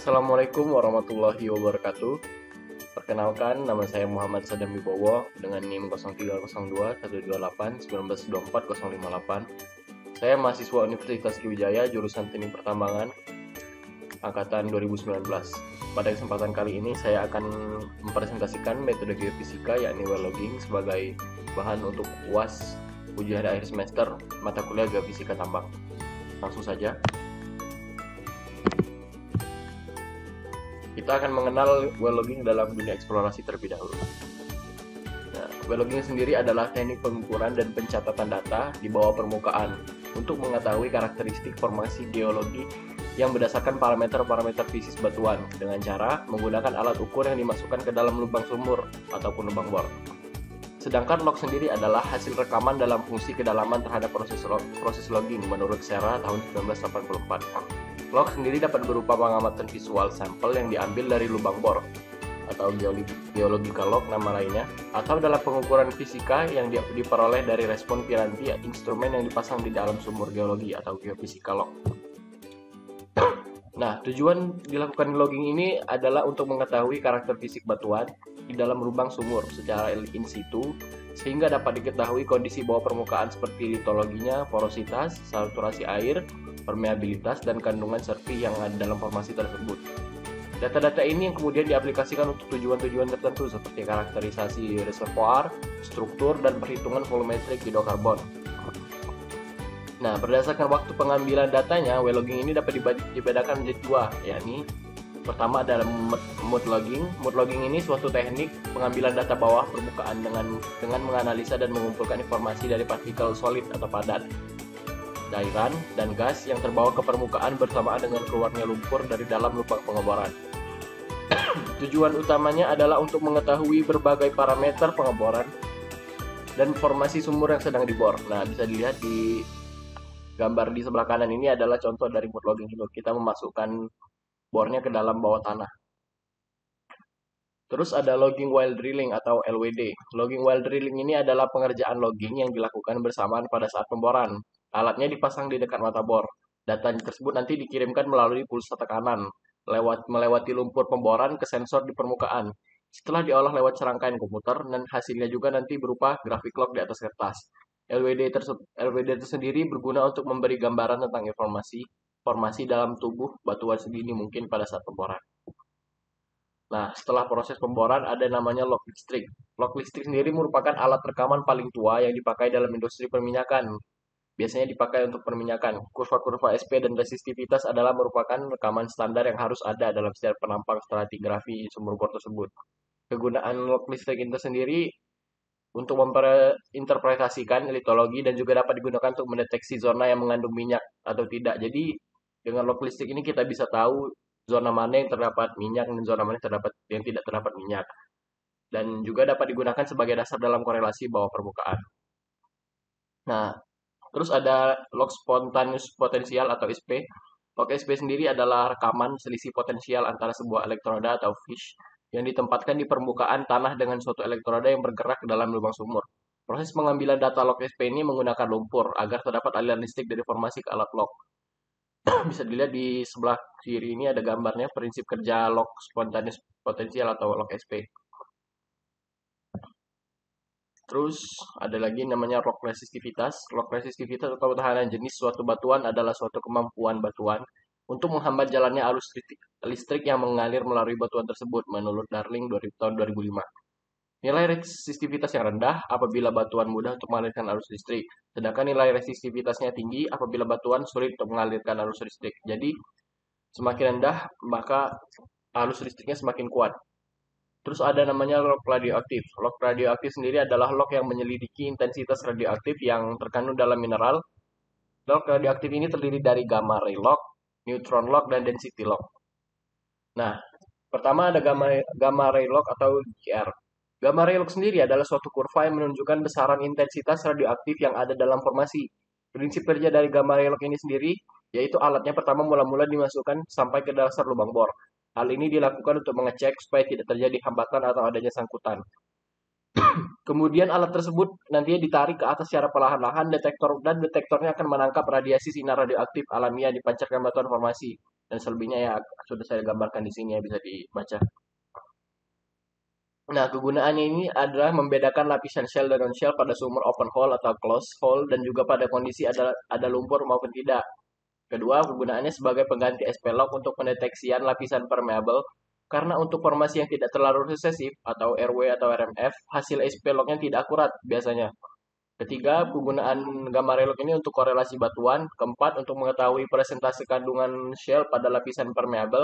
Assalamualaikum warahmatullahi wabarakatuh. Perkenalkan, nama saya Muhammad Sadam Wibowo dengan NIM 0302 128 1924 058. Saya mahasiswa Universitas Sriwijaya jurusan Teknik Pertambangan angkatan 2019. Pada kesempatan kali ini saya akan mempresentasikan metode geofisika yakni well logging sebagai bahan untuk UAS ujian akhir semester mata kuliah geofisika tambang. Langsung saja. Kita akan mengenal well logging dalam dunia eksplorasi terlebih dahulu. Nah, well logging sendiri adalah teknik pengukuran dan pencatatan data di bawah permukaan untuk mengetahui karakteristik formasi geologi yang berdasarkan parameter-parameter fisis batuan dengan cara menggunakan alat ukur yang dimasukkan ke dalam lubang sumur ataupun lubang bor. Sedangkan log sendiri adalah hasil rekaman dalam fungsi kedalaman terhadap proses logging menurut Serra tahun 1984. Log sendiri dapat berupa pengamatan visual sampel yang diambil dari lubang bor atau geological log nama lainnya, atau dalam pengukuran fisika yang diperoleh dari respon piranti instrumen yang dipasang di dalam sumur geologi atau geophysical log. Nah, tujuan dilakukan logging ini adalah untuk mengetahui karakter fisik batuan di dalam lubang sumur secara in situ sehingga dapat diketahui kondisi bawah permukaan seperti litologinya, porositas, saturasi air, permeabilitas, dan kandungan serpi yang ada dalam formasi tersebut. Data-data ini yang kemudian diaplikasikan untuk tujuan-tujuan tertentu seperti karakterisasi reservoir, struktur, dan perhitungan volumetrik hidrokarbon. Nah, berdasarkan waktu pengambilan datanya, well logging ini dapat dibedakan menjadi dua, yakni pertama adalah mud logging. Mud logging ini suatu teknik pengambilan data bawah permukaan dengan menganalisa dan mengumpulkan informasi dari partikel solid atau padat, cairan, dan gas yang terbawa ke permukaan bersamaan dengan keluarnya lumpur dari dalam lubang pengeboran. Tujuan utamanya adalah untuk mengetahui berbagai parameter pengeboran dan formasi sumur yang sedang dibor. Nah, bisa dilihat di gambar di sebelah kanan ini adalah contoh dari mud logging. Kita memasukkan bornya ke dalam bawah tanah. Terus ada logging while drilling atau LWD. Logging while drilling ini adalah pengerjaan logging yang dilakukan bersamaan pada saat pemboran. Alatnya dipasang di dekat mata bor. Data tersebut nanti dikirimkan melalui pulsa tekanan, melewati lumpur pemboran ke sensor di permukaan. Setelah diolah lewat serangkaian komputer, dan hasilnya juga nanti berupa grafik log di atas kertas. LWD tersendiri berguna untuk memberi gambaran tentang formasi dalam tubuh batuan segini mungkin pada saat pemboran. Nah, setelah proses pemboran ada namanya log listrik. Log listrik sendiri merupakan alat rekaman paling tua yang dipakai dalam industri perminyakan. Biasanya dipakai untuk perminyakan. Kurva-kurva SP dan resistivitas adalah merupakan rekaman standar yang harus ada dalam setiap penampang stratigrafi sumur bor tersebut. Kegunaan log listrik itu sendiri untuk menginterpretasikan litologi dan juga dapat digunakan untuk mendeteksi zona yang mengandung minyak atau tidak. Jadi dengan log listrik ini kita bisa tahu zona mana yang terdapat minyak dan zona mana yang tidak terdapat minyak. Dan juga dapat digunakan sebagai dasar dalam korelasi bawah permukaan. Nah, terus ada log spontaneous potensial atau SP. Log SP sendiri adalah rekaman selisih potensial antara sebuah elektroda atau fish yang ditempatkan di permukaan tanah dengan suatu elektroda yang bergerak ke dalam lubang sumur. Proses pengambilan data log SP ini menggunakan lumpur agar terdapat aliran listrik dari formasi ke alat log. Bisa dilihat di sebelah kiri ini ada gambarnya prinsip kerja log spontaneous potensial atau log SP. Terus ada lagi namanya log resistivitas. Log resistivitas atau ketahanan jenis suatu batuan adalah suatu kemampuan batuan untuk menghambat jalannya arus listrik yang mengalir melalui batuan tersebut menurut Darling tahun 2005. Nilai resistivitas yang rendah apabila batuan mudah untuk mengalirkan arus listrik, sedangkan nilai resistivitasnya tinggi apabila batuan sulit untuk mengalirkan arus listrik. Jadi semakin rendah maka arus listriknya semakin kuat. Terus ada namanya log radioaktif. Log radioaktif sendiri adalah log yang menyelidiki intensitas radioaktif yang terkandung dalam mineral. Log radioaktif ini terdiri dari gamma ray log, neutron log, dan density log. Nah, pertama ada gamma ray log atau GR. Gamma ray log sendiri adalah suatu kurva yang menunjukkan besaran intensitas radioaktif yang ada dalam formasi. Prinsip kerja dari gamma ray log ini sendiri yaitu alatnya pertama mula-mula dimasukkan sampai ke dasar lubang bor. Hal ini dilakukan untuk mengecek supaya tidak terjadi hambatan atau adanya sangkutan. Kemudian alat tersebut nantinya ditarik ke atas secara perlahan-lahan detektornya akan menangkap radiasi sinar radioaktif alamiah yang dipancarkan batuan formasi. Dan selebihnya ya sudah saya gambarkan di sini ya, bisa dibaca. Nah, kegunaannya ini adalah membedakan lapisan shell dan non-shell pada sumur open hole atau closed hole dan juga pada kondisi ada lumpur maupun tidak. Kedua, kegunaannya sebagai pengganti SP log untuk pendeteksian lapisan permeable karena untuk formasi yang tidak terlalu resesif atau RW atau RMF, hasil SP lognya tidak akurat biasanya. Ketiga, penggunaan gamma relog ini untuk korelasi batuan. Keempat, untuk mengetahui presentasi kandungan shell pada lapisan permeable.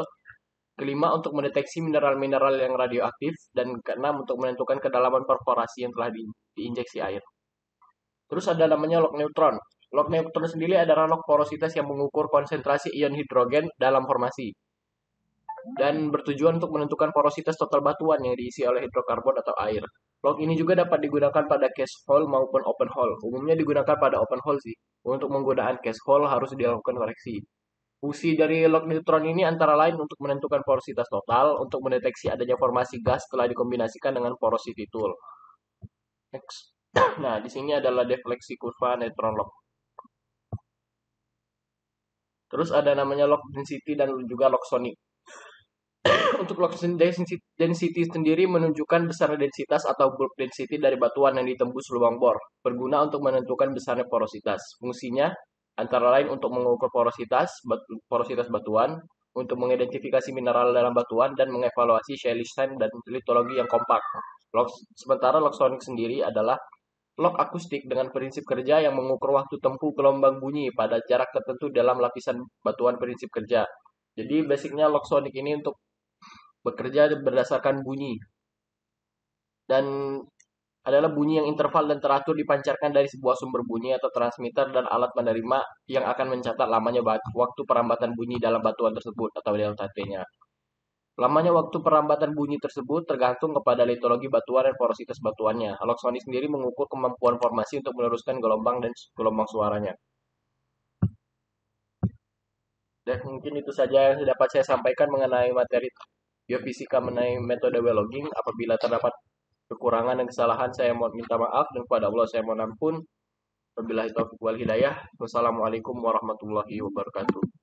Kelima, untuk mendeteksi mineral-mineral yang radioaktif. Dan keenam, untuk menentukan kedalaman perforasi yang telah diinjeksi air. Terus ada namanya log neutron. Log neutron sendiri adalah log porositas yang mengukur konsentrasi ion hidrogen dalam formasi. Dan bertujuan untuk menentukan porositas total batuan yang diisi oleh hidrokarbon atau air. Log ini juga dapat digunakan pada case hole maupun open hole. Umumnya digunakan pada open hole sih. Untuk menggunakan case hole harus dilakukan koreksi. Fungsi dari log neutron ini antara lain untuk menentukan porositas total, untuk mendeteksi adanya formasi gas setelah dikombinasikan dengan porosity tool. Next. Nah, di sini adalah defleksi kurva neutron log. Terus ada namanya log density dan juga log sonic. Untuk log density sendiri menunjukkan besar densitas atau bulk density dari batuan yang ditembus lubang bor, berguna untuk menentukan besarnya porositas. Fungsinya antara lain untuk mengukur porositas batuan, untuk mengidentifikasi mineral dalam batuan, dan mengevaluasi shale sand dan litologi yang kompak. Sementara log sonic sendiri adalah log akustik dengan prinsip kerja yang mengukur waktu tempuh gelombang bunyi pada jarak tertentu dalam lapisan batuan prinsip kerja. Jadi basicnya log sonic ini untuk bekerja berdasarkan bunyi. Dan adalah bunyi yang interval dan teratur dipancarkan dari sebuah sumber bunyi atau transmitter dan alat penerima yang akan mencatat lamanya waktu perambatan bunyi dalam batuan tersebut atau delta T-nya. Lamanya waktu perambatan bunyi tersebut tergantung kepada litologi batuan dan porositas batuannya. Log sonic sendiri mengukur kemampuan formasi untuk meneruskan gelombang dan gelombang suaranya. Dan mungkin itu saja yang dapat saya sampaikan mengenai materi geofisika mengenai metode well logging. Apabila terdapat kekurangan dan kesalahan, saya mohon minta maaf, dan kepada Allah saya mohon ampun. Wabillahi taufiq wal hidayah. Wassalamualaikum warahmatullahi wabarakatuh.